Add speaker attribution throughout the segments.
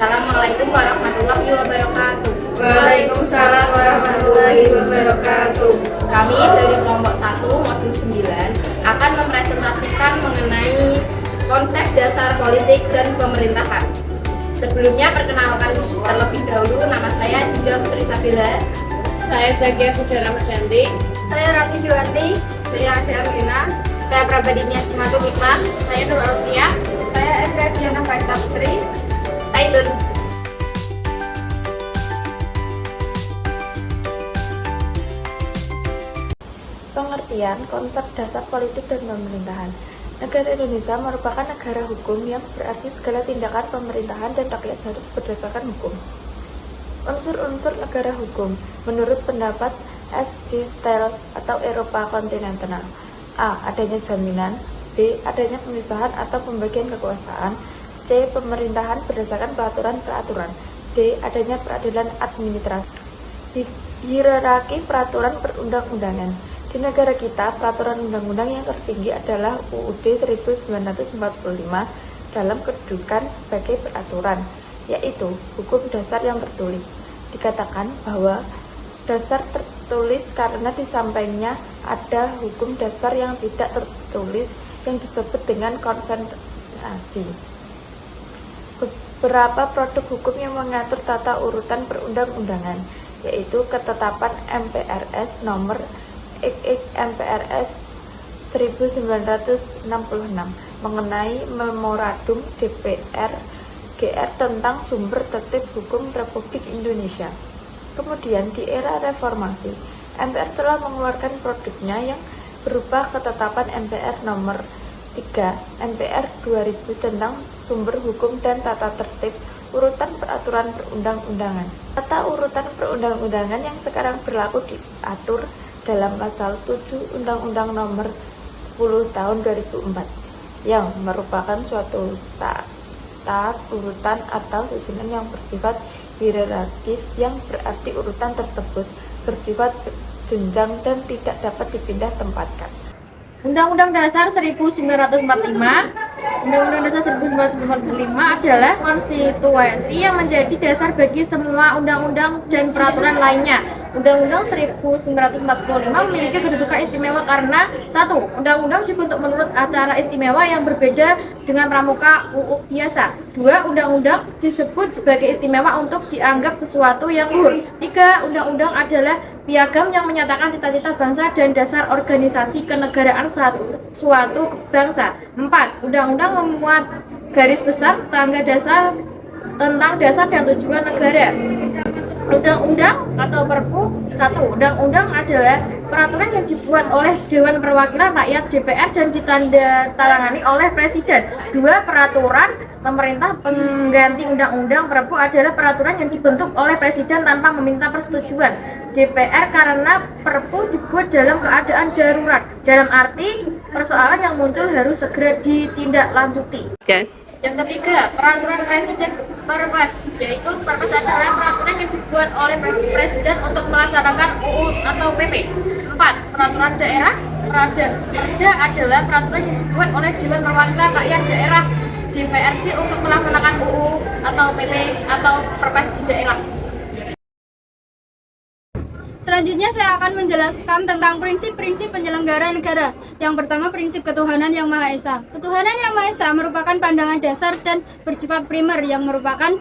Speaker 1: Assalamualaikum warahmatullahi wabarakatuh.
Speaker 2: Waalaikumsalam warahmatullahi wabarakatuh.
Speaker 1: Kami dari kelompok 1 modul 9 akan mempresentasikan mengenai konsep dasar politik dan pemerintahan. Sebelumnya perkenalkan terlebih dahulu, nama saya Dinda Putri Sabila.
Speaker 2: Saya Zakia Pudara Merdanti.
Speaker 1: Saya Rati Dewanti.
Speaker 2: Saya Ade Arlina.
Speaker 1: Saya Prabadinia Simatul Hikmah.
Speaker 2: Saya Nur Alfia.
Speaker 1: Saya Ebra Diana Faita Putri. Taitun.
Speaker 3: Pengertian konsep dasar politik dan pemerintahan. Negara Indonesia merupakan negara hukum yang berarti segala tindakan pemerintahan dan rakyat harus berdasarkan hukum. Unsur-unsur negara hukum menurut pendapat F. G. Stell atau Eropa kontinental. A. Adanya jaminan. B. Adanya pemisahan atau pembagian kekuasaan. C. Pemerintahan berdasarkan peraturan-peraturan. D. Adanya peradilan administrasi. Hierarki peraturan perundang-undangan. Di negara kita, peraturan undang-undang yang tertinggi adalah UUD 1945 dalam kedudukan sebagai peraturan, yaitu hukum dasar yang tertulis. Dikatakan bahwa dasar tertulis karena di sampingnya ada hukum dasar yang tidak tertulis yang disebut dengan konvensi. Beberapa produk hukum yang mengatur tata urutan perundang-undangan, yaitu ketetapan MPRS nomor MPRS 1966 mengenai memorandum DPR GR tentang sumber tertib hukum Republik Indonesia. Kemudian di era reformasi, MPR telah mengeluarkan produknya yang berupa ketetapan MPR nomor 3 MPR 2000 tentang sumber hukum dan tata tertib urutan peraturan perundang-undangan. Tata urutan perundang-undangan yang sekarang berlaku diatur dalam pasal 7 Undang-Undang nomor 10 tahun 2004 yang merupakan suatu tata urutan atau susunan yang bersifat hierarkis, yang berarti urutan tersebut bersifat jenjang dan tidak dapat dipindah tempatkan.
Speaker 2: Undang-Undang Dasar 1945. Undang-Undang Dasar 1945 adalah konstitusi yang menjadi dasar bagi semua undang-undang dan peraturan lainnya. Undang-Undang 1945 memiliki kedudukan istimewa karena 1. Undang-undang dibentuk menurut acara istimewa yang berbeda dengan pramuka UU biasa. 2. Undang-undang disebut sebagai istimewa untuk dianggap sesuatu yang luhur. 3. Undang-undang adalah piagam yang menyatakan cita-cita bangsa dan dasar organisasi kenegaraan suatu bangsa. 4. Undang-undang memuat garis besar tangga dasar tentang dasar dan tujuan negara. Undang-undang atau Perpu. 1. Undang-undang adalah peraturan yang dibuat oleh Dewan Perwakilan Rakyat DPR dan ditandatangani oleh Presiden. 2. Peraturan pemerintah pengganti undang-undang. Perpu adalah peraturan yang dibentuk oleh Presiden tanpa meminta persetujuan DPR karena Perpu dibuat dalam keadaan darurat. Dalam arti persoalan yang muncul harus segera ditindaklanjuti. Yang ketiga, peraturan Presiden Perpres, yaitu Perpres adalah peraturan yang dibuat oleh Presiden untuk melaksanakan UU atau PP. 4. Peraturan daerah. Perda adalah peraturan yang dibuat oleh Dewan Perwakilan Rakyat Daerah DPRD untuk melaksanakan UU atau PP atau Perpres di daerah.
Speaker 4: Selanjutnya saya akan menjelaskan tentang prinsip-prinsip penyelenggara negara. Yang pertama, prinsip ketuhanan yang Maha Esa. Ketuhanan yang Maha Esa merupakan pandangan dasar dan bersifat primer yang merupakan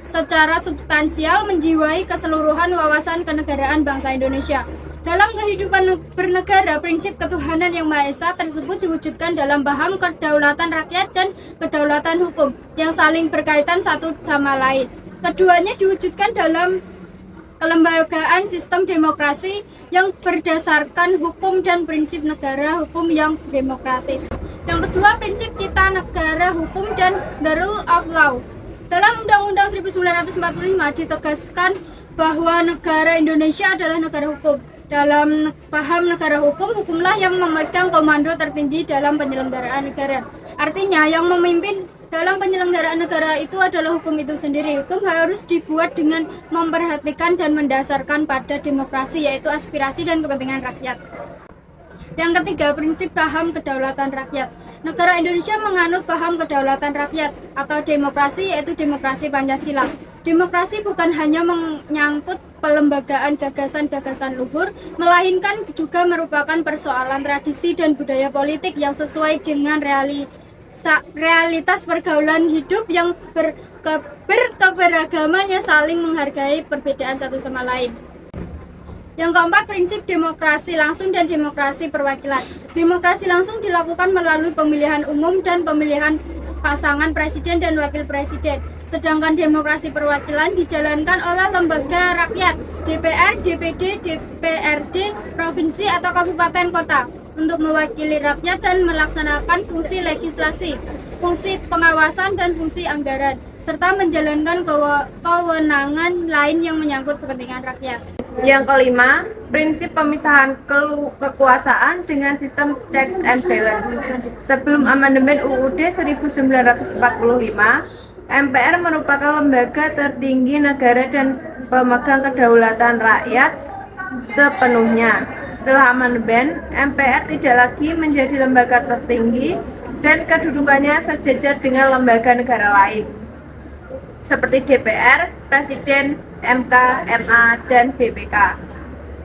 Speaker 4: secara substansial menjiwai keseluruhan wawasan kenegaraan bangsa Indonesia. Dalam kehidupan bernegara, prinsip ketuhanan yang Maha Esa tersebut diwujudkan dalam paham kedaulatan rakyat dan kedaulatan hukum yang saling berkaitan satu sama lain. Keduanya diwujudkan dalam kelembagaan sistem demokrasi yang berdasarkan hukum dan prinsip negara hukum yang demokratis. Yang kedua, prinsip cipta negara hukum dan the rule of law. Dalam Undang-Undang 1945 ditegaskan bahwa negara Indonesia adalah negara hukum. Dalam paham negara hukum, hukumlah yang memegang komando tertinggi dalam penyelenggaraan negara. Artinya, yang memimpin dalam penyelenggaraan negara itu adalah hukum itu sendiri. Hukum harus dibuat dengan memperhatikan dan mendasarkan pada demokrasi, yaitu aspirasi dan kepentingan rakyat. Yang ketiga, prinsip paham kedaulatan rakyat. Negara Indonesia menganut paham kedaulatan rakyat atau demokrasi, yaitu demokrasi Pancasila. Demokrasi bukan hanya menyangkut pelembagaan gagasan-gagasan luhur, melainkan juga merupakan persoalan tradisi dan budaya politik yang sesuai dengan realitas pergaulan hidup yang berkeberagamannya, saling menghargai perbedaan satu sama lain. Yang keempat, prinsip demokrasi langsung dan demokrasi perwakilan. Demokrasi langsung dilakukan melalui pemilihan umum dan pemilihan pasangan presiden dan wakil presiden. Sedangkan demokrasi perwakilan dijalankan oleh lembaga rakyat, DPR, DPD, DPRD, provinsi atau kabupaten kota untuk mewakili rakyat dan melaksanakan fungsi legislasi, fungsi pengawasan dan fungsi anggaran, serta menjalankan kewenangan lain yang menyangkut kepentingan rakyat.
Speaker 5: Yang kelima, prinsip pemisahan kekuasaan dengan sistem checks and balance. Sebelum amandemen UUD 1945, MPR merupakan lembaga tertinggi negara dan pemegang kedaulatan rakyat sepenuhnya. Setelah amandemen, MPR tidak lagi menjadi lembaga tertinggi dan kedudukannya sejajar dengan lembaga negara lain seperti DPR, Presiden, MK, MA, dan BPK.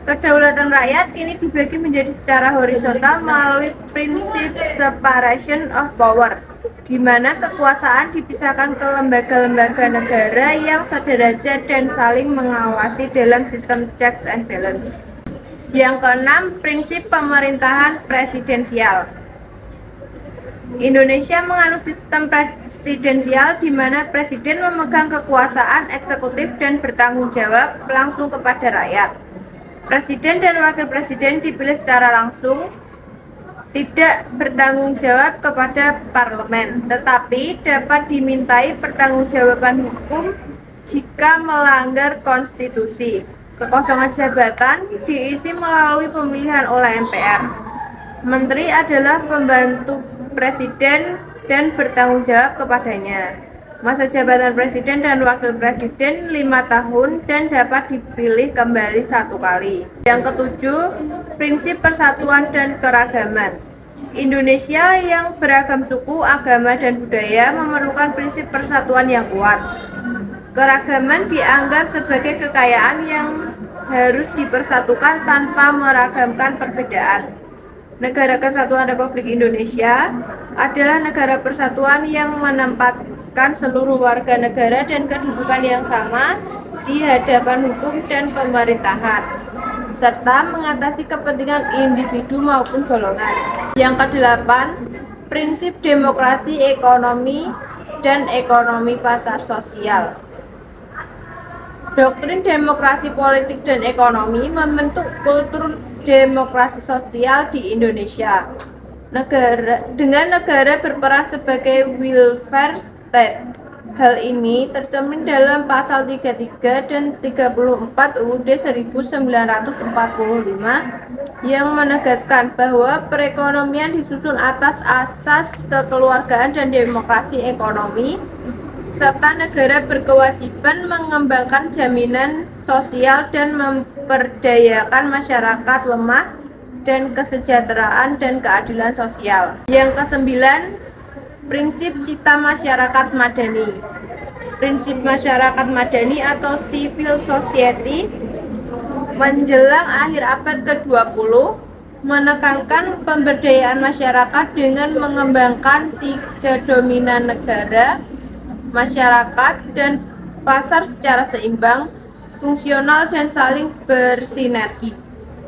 Speaker 5: Kedaulatan rakyat kini dibagi menjadi secara horizontal melalui prinsip separation of power, di mana kekuasaan dipisahkan ke lembaga-lembaga negara yang sederajat dan saling mengawasi dalam sistem checks and balance. Yang keenam, prinsip pemerintahan presidensial. Indonesia menganut sistem presidensial di mana presiden memegang kekuasaan eksekutif dan bertanggung jawab langsung kepada rakyat. Presiden dan wakil presiden dipilih secara langsung, tidak bertanggung jawab kepada parlemen, tetapi dapat dimintai pertanggungjawaban hukum jika melanggar konstitusi. Kekosongan jabatan diisi melalui pemilihan oleh MPR. Menteri adalah pembantu presiden dan bertanggung jawab kepadanya. Masa jabatan presiden dan wakil presiden 5 tahun dan dapat dipilih kembali 1 kali. Yang ketujuh, prinsip persatuan dan keragaman. Indonesia yang beragam suku, agama, dan budaya memerlukan prinsip persatuan yang kuat. Keragaman dianggap sebagai kekayaan yang harus dipersatukan tanpa meragamkan perbedaan. Negara Kesatuan Republik Indonesia adalah negara persatuan yang menempatkan seluruh warga negara dan kedudukan yang sama di hadapan hukum dan pemerintahan, serta mengatasi kepentingan individu maupun golongan. Yang kedelapan, prinsip demokrasi ekonomi dan ekonomi pasar sosial. Doktrin demokrasi politik dan ekonomi membentuk kultur demokrasi sosial di Indonesia. Dengan negara berperan sebagai welfare state. Hal ini tercermin dalam pasal 33 dan 34 UUD 1945 yang menegaskan bahwa perekonomian disusun atas asas kekeluargaan dan demokrasi ekonomi, serta negara berkewajiban mengembangkan jaminan sosial dan memperdayakan masyarakat lemah dan kesejahteraan dan keadilan sosial. Yang kesembilan, prinsip cita masyarakat madani. Prinsip masyarakat madani atau civil society menjelang akhir abad ke-20 menekankan pemberdayaan masyarakat dengan mengembangkan 3 dominan negara, masyarakat, dan pasar secara seimbang, fungsional, dan saling bersinergi.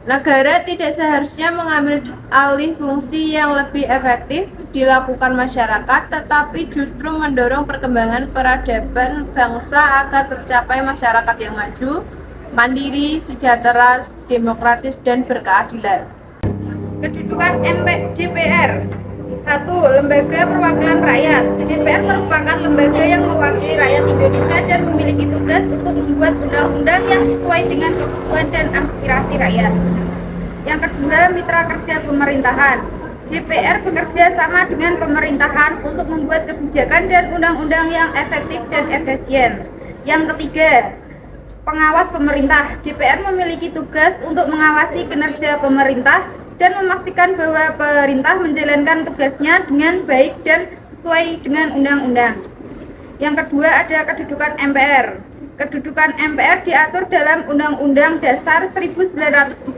Speaker 5: Negara tidak seharusnya mengambil alih fungsi yang lebih efektif dilakukan masyarakat, tetapi justru mendorong perkembangan peradaban bangsa agar tercapai masyarakat yang maju, mandiri, sejahtera, demokratis, dan berkeadilan.
Speaker 1: Kedudukan DPR. 1. Lembaga perwakilan rakyat. DPR merupakan lembaga yang mewakili rakyat Indonesia dan memiliki tugas untuk membuat undang-undang yang sesuai dengan kebutuhan dan aspirasi rakyat. Yang kedua, mitra kerja pemerintahan. DPR bekerja sama dengan pemerintahan untuk membuat kebijakan dan undang-undang yang efektif dan efisien. Yang ketiga, pengawas pemerintah. DPR memiliki tugas untuk mengawasi kinerja pemerintah, dan memastikan bahwa pemerintah menjalankan tugasnya dengan baik dan sesuai dengan undang-undang. Yang kedua ada kedudukan MPR. Kedudukan MPR diatur dalam Undang-Undang Dasar 1945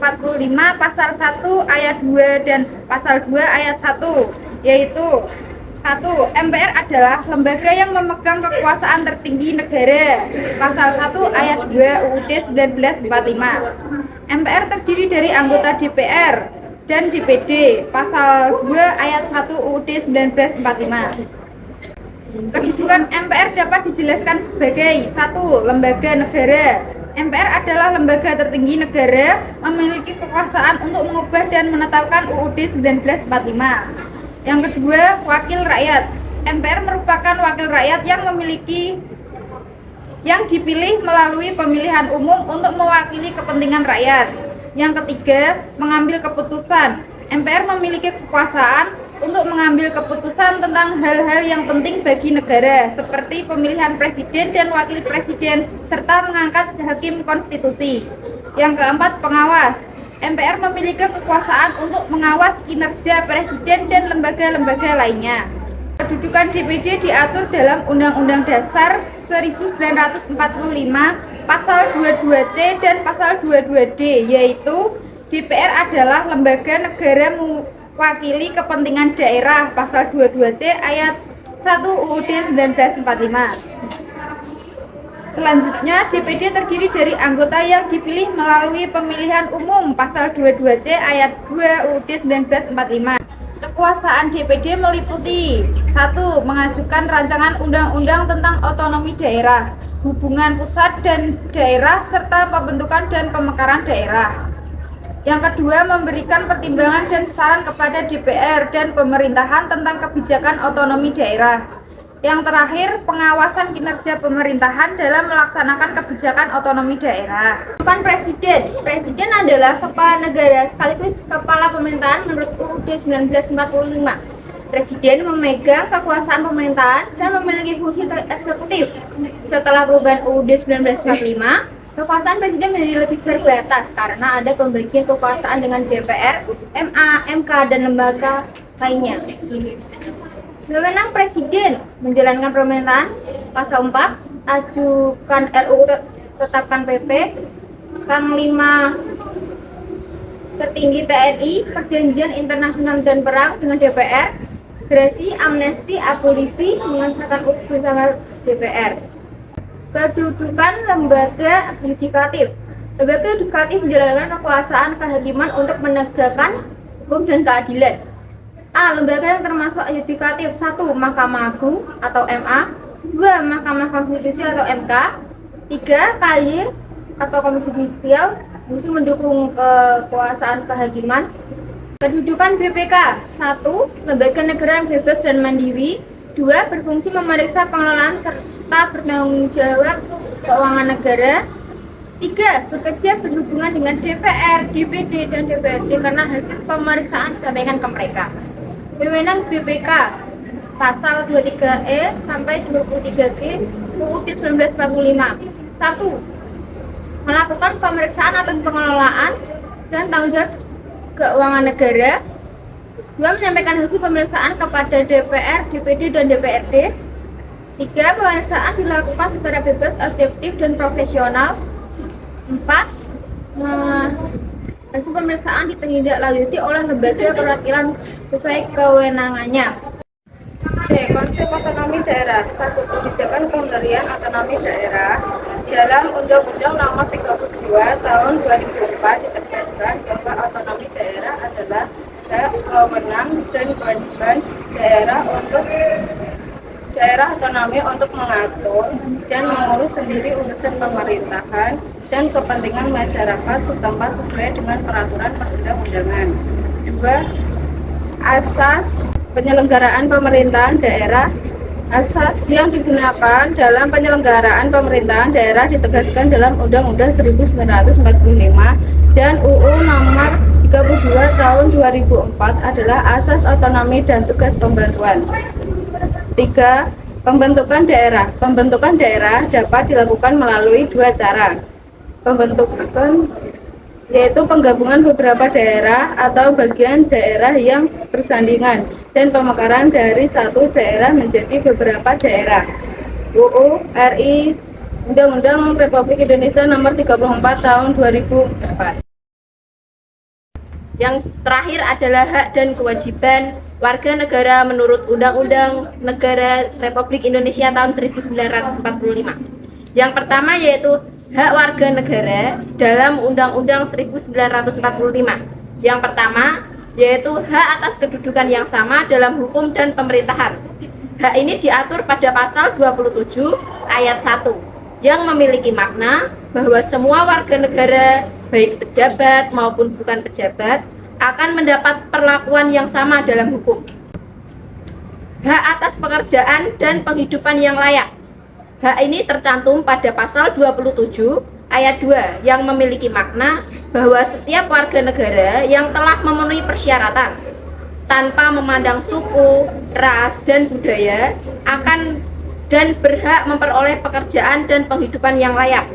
Speaker 1: Pasal 1 Ayat 2 dan Pasal 2 Ayat 1, yaitu 1. MPR adalah lembaga yang memegang kekuasaan tertinggi negara. Pasal 1 Ayat 2 UUD 1945. MPR terdiri dari anggota DPR dan DPD. Pasal 2 Ayat 1 UUD 1945. Kedudukan MPR dapat dijelaskan sebagai 1. Lembaga negara. MPR adalah lembaga tertinggi negara, memiliki kekuasaan untuk mengubah dan menetapkan UUD 1945. Yang kedua, wakil rakyat. MPR merupakan wakil rakyat yang dipilih melalui pemilihan umum untuk mewakili kepentingan rakyat. Yang ketiga, mengambil keputusan. MPR memiliki kekuasaan untuk mengambil keputusan tentang hal-hal yang penting bagi negara, seperti pemilihan presiden dan wakil presiden, serta mengangkat hakim konstitusi. Yang keempat, pengawas. MPR memiliki kekuasaan untuk mengawas kinerja presiden dan lembaga-lembaga lainnya. Kedudukan DPD diatur dalam Undang-Undang Dasar 1945 Pasal 22C dan Pasal 22D, yaitu DPR adalah lembaga negara mewakili kepentingan daerah. Pasal 22C ayat 1 UUD 1945. Selanjutnya, DPD terdiri dari anggota yang dipilih melalui pemilihan umum. Pasal 22C ayat 2 UUD 1945. Kekuasaan DPD meliputi 1. Mengajukan rancangan undang-undang tentang otonomi daerah, hubungan pusat dan daerah, serta pembentukan dan pemekaran daerah. Yang kedua, memberikan pertimbangan dan saran kepada DPR dan pemerintahan tentang kebijakan otonomi daerah. Yang terakhir, pengawasan kinerja pemerintahan dalam melaksanakan kebijakan otonomi daerah.
Speaker 2: Bukan presiden. Presiden adalah kepala negara sekaligus kepala pemerintahan menurut UUD 1945. Presiden memegang kekuasaan pemerintahan dan memiliki fungsi eksekutif. Setelah perubahan UUD 1945, kekuasaan presiden menjadi lebih terbatas karena ada pembagian kekuasaan dengan DPR, MA, MK, dan lembaga lainnya. Wewenang presiden menjalankan pemerintahan. Pasal 4, ajukan RUU, tetapkan PP. Pasal 5, tertinggi TNI, perjanjian internasional dan perang dengan DPR, gerasi, amnesti, abolisi, mengesahkan UU bersama DPR. Kedudukan lembaga yudikatif. Lembaga yudikatif menjalankan kekuasaan kehakiman untuk menegakkan hukum dan keadilan. A. Lembaga yang termasuk yudikatif. 1. Mahkamah Agung atau MA. 2. Mahkamah Konstitusi atau MK. 3. KY atau Komisi Judisial, fungsi mendukung kekuasaan kehakiman. Kedudukan BPK. 1. Lembaga negara yang bebas dan mandiri. 2. Berfungsi memeriksa pengelolaan serta bertanggung jawab keuangan negara. 3. Bekerja berhubungan dengan DPR, DPD, dan DPRD karena hasil pemeriksaan disampaikan ke mereka. Wewenang BPK. Pasal 23E sampai 23G UUD 1945. 1. Melakukan pemeriksaan atas pengelolaan dan tanggung jawab keuangan negara. 2. Menyampaikan hasil pemeriksaan kepada DPR, DPD, dan DPRD. 3. Pemeriksaan dilakukan secara bebas, objektif, dan profesional. 4. Hasil pemeriksaan ditindaklanjuti oleh lembaga perwakilan sesuai kewenangannya.
Speaker 1: C. Konsep otonomi daerah. 1. Kebijakan pengendalian otonomi daerah. Dalam Undang-Undang Nomor 32 Tahun 2004 ditegaskan bahwa otonomi daerah adalah hak, wewenang, dan kewajiban daerah otonomi untuk mengatur dan mengurus sendiri urusan pemerintahan dan kepentingan masyarakat setempat sesuai dengan peraturan perundang-undangan. 2. Asas penyelenggaraan pemerintahan daerah. Asas yang digunakan dalam penyelenggaraan pemerintahan daerah ditegaskan dalam Undang-Undang 1945 dan UU Nomor 32 Tahun 2004 adalah asas otonomi dan tugas pembantuan. 3. Pembentukan daerah. Pembentukan daerah dapat dilakukan melalui dua cara. Pembentukan
Speaker 6: yaitu penggabungan beberapa daerah atau bagian daerah yang bersandingan dan pemekaran dari satu daerah menjadi beberapa daerah. UU RI Undang-Undang Republik Indonesia Nomor 34 Tahun 2004.
Speaker 1: Yang terakhir adalah hak dan kewajiban warga negara menurut Undang-Undang Negara Republik Indonesia tahun 1945. Yang pertama yaitu hak warga negara dalam Undang-Undang 1945. Yang pertama yaitu hak atas kedudukan yang sama dalam hukum dan pemerintahan. Hak ini diatur pada pasal 27 ayat 1 yang memiliki makna bahwa semua warga negara, baik pejabat maupun bukan pejabat, akan mendapat perlakuan yang sama dalam hukum. Hak atas pekerjaan dan penghidupan yang layak. Hak ini tercantum pada pasal 27 ayat 2 yang memiliki makna bahwa setiap warga negara yang telah memenuhi persyaratan tanpa memandang suku, ras, dan budaya akan dan berhak memperoleh pekerjaan dan penghidupan yang layak.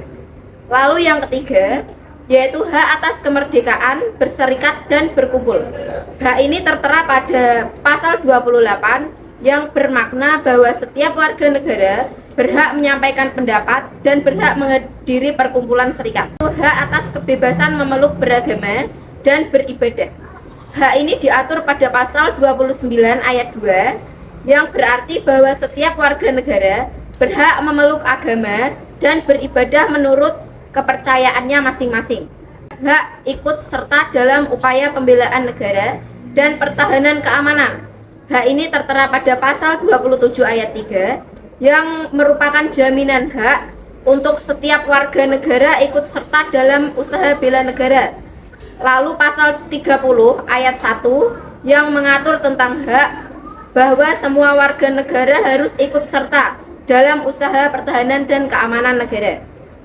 Speaker 1: Lalu yang ketiga, yaitu hak atas kemerdekaan, berserikat, dan berkumpul. Hak ini tertera pada pasal 28 yang bermakna bahwa setiap warga negara berhak menyampaikan pendapat dan berhak menghadiri perkumpulan serikat. Hak atas kebebasan memeluk beragama dan beribadah. Hak ini diatur pada pasal 29 ayat 2 yang berarti bahwa setiap warga negara berhak memeluk agama dan beribadah menurut kepercayaannya masing-masing. Hak ikut serta dalam upaya pembelaan negara dan pertahanan keamanan. Hak ini tertera pada pasal 27 ayat 3 yang merupakan jaminan hak untuk setiap warga negara ikut serta dalam usaha bela negara. Lalu pasal 30 ayat 1 yang mengatur tentang hak bahwa semua warga negara harus ikut serta dalam usaha pertahanan dan keamanan negara.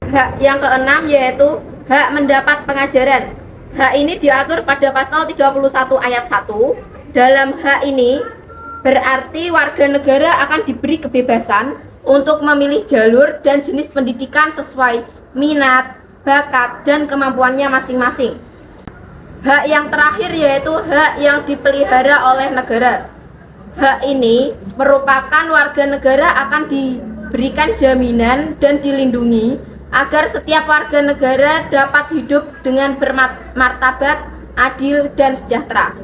Speaker 1: Hak yang keenam yaitu hak mendapat pengajaran. Hak ini diatur pada pasal 31 ayat 1. Dalam hak ini berarti warga negara akan diberi kebebasan untuk memilih jalur dan jenis pendidikan sesuai minat, bakat, dan kemampuannya masing-masing. Hak yang terakhir yaitu hak yang dipelihara oleh negara. Hak ini merupakan warga negara akan diberikan jaminan dan dilindungi agar setiap warga negara dapat hidup dengan bermartabat, adil, dan sejahtera.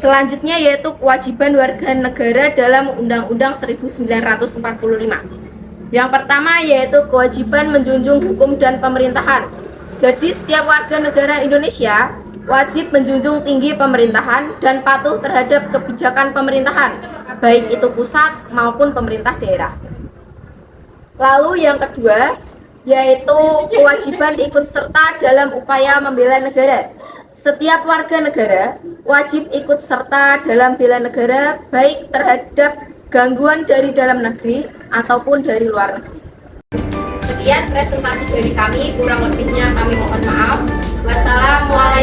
Speaker 1: Selanjutnya yaitu kewajiban warga negara dalam Undang-Undang 1945. Yang pertama yaitu kewajiban menjunjung hukum dan pemerintahan. Jadi setiap warga negara Indonesia wajib menjunjung tinggi pemerintahan dan patuh terhadap kebijakan pemerintahan, baik itu pusat maupun pemerintah daerah. Lalu yang kedua yaitu kewajiban ikut serta dalam upaya membela negara. Setiap warga negara wajib ikut serta dalam bela negara baik terhadap gangguan dari dalam negeri ataupun dari luar negeri. Sekian presentasi dari kami, kurang lebihnya kami mohon maaf. Wassalamualaikum